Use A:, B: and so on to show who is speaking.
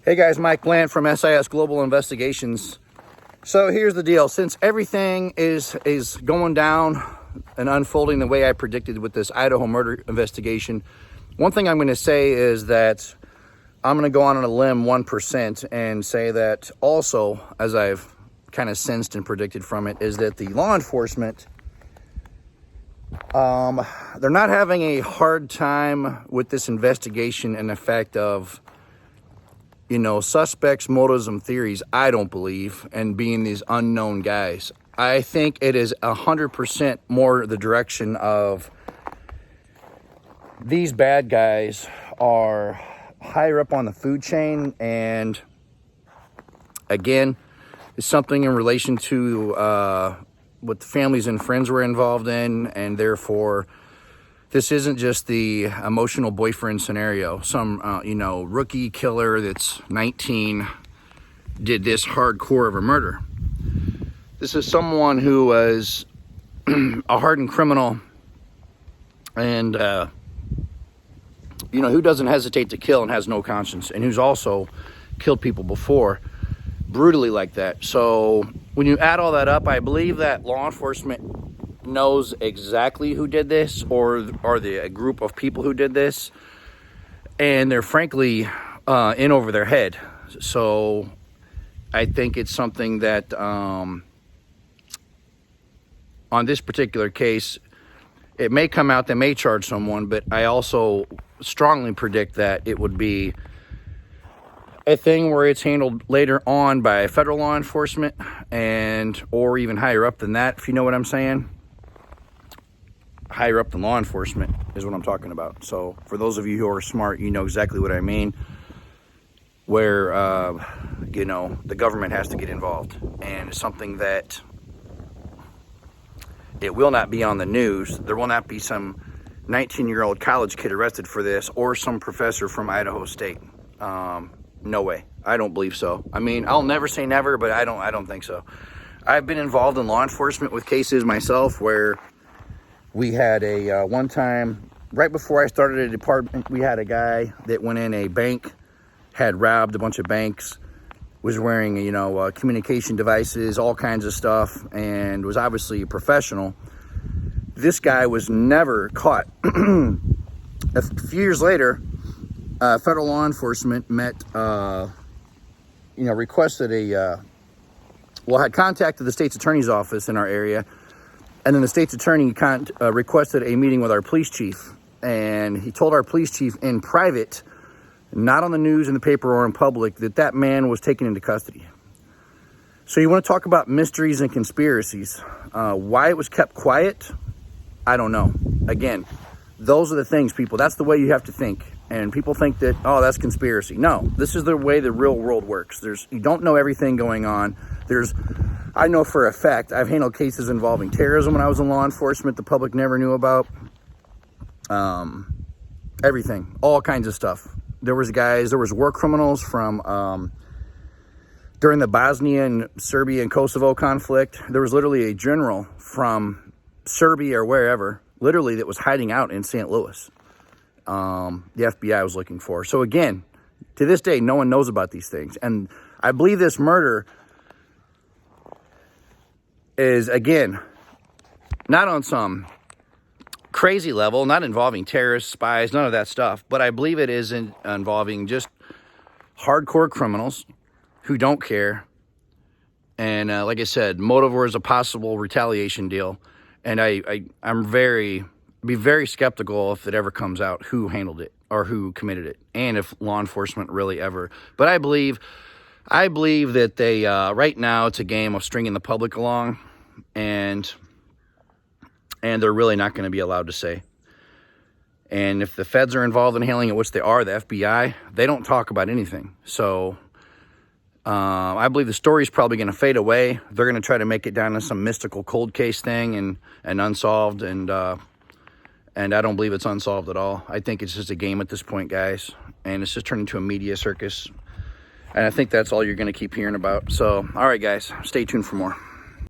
A: Hey guys, Mike Bland from SIS Global Investigations. So here's the deal. Since everything is going down and unfolding the way I predicted with this Idaho murder investigation, one thing I'm going to say is that I'm going to go on a limb 1% and say that also, as I've kind of sensed and predicted from it, is that the law enforcement, they're not having a hard time with this investigation and the fact of, suspects, motives, and theories, I don't believe, and being these unknown guys. I think it is 100% more the direction of these bad guys are higher up on the food chain, and again, it's something in relation to what the families and friends were involved in, and therefore this isn't just the emotional boyfriend scenario. Some, rookie killer that's 19 did this hardcore of a murder. This is someone who was a hardened criminal and, who doesn't hesitate to kill and has no conscience, and who's also killed people before, brutally like that. So when you add all that up, I believe that law enforcement knows exactly who did this, or a group of people who did this, and they're frankly in over their head. So I think it's something that on this particular case, it may come out, they may charge someone, but I also strongly predict that it would be a thing where it's handled later on by federal law enforcement, and or even higher up than that, if you know what I'm saying. Higher up than law enforcement is what I'm talking about. So for those of you who are smart, you know exactly what I mean, where the government has to get involved, and it's something that it will not be on the news. There will not be some 19-year-old college kid arrested for this, or some professor from Idaho State. No way. I don't believe so. I mean, I'll never say never, but I don't think so. I've been involved in law enforcement with cases myself where we had a one time, right before I started a department, we had a guy that went in a bank, had robbed a bunch of banks, was wearing, communication devices, all kinds of stuff, and was obviously a professional. This guy was never caught. A few years later, federal law enforcement requested had contacted the state's attorney's office in our area. And then the state's attorney requested a meeting with our police chief. And he told our police chief in private, not on the news, in the paper, or in public, that man was taken into custody. So you want to talk about mysteries and conspiracies. Why it was kept quiet, I don't know. Again, those are the things, people. That's the way you have to think. And people think that, oh, that's conspiracy. No, this is the way the real world works. You don't know everything going on. I know for a fact, I've handled cases involving terrorism when I was in law enforcement the public never knew about. Everything, all kinds of stuff. There was war criminals from during the Bosnia and Serbia and Kosovo conflict. There was literally a general from Serbia or wherever, literally, that was hiding out in St. Louis. The FBI was looking for. So again, to this day, no one knows about these things. And I believe this murder is, again, not on some crazy level, not involving terrorists, spies, none of that stuff, but I believe it is involving just hardcore criminals who don't care. And like I said, motive was a possible retaliation deal. And I'm very skeptical if it ever comes out who handled it or who committed it, and if law enforcement really ever. But I believe that they right now it's a game of stringing the public along, and they're really not going to be allowed to say. And if the feds are involved in handling it, which they are, the FBI, they don't talk about anything. So I believe the story's probably going to fade away. They're going to try to make it down to some mystical cold case thing and unsolved, and I don't believe it's unsolved at all. I think it's just a game at this point, guys, and it's just turned into a media circus. And I think that's all you're going to keep hearing about. So, all right, guys, stay tuned for more.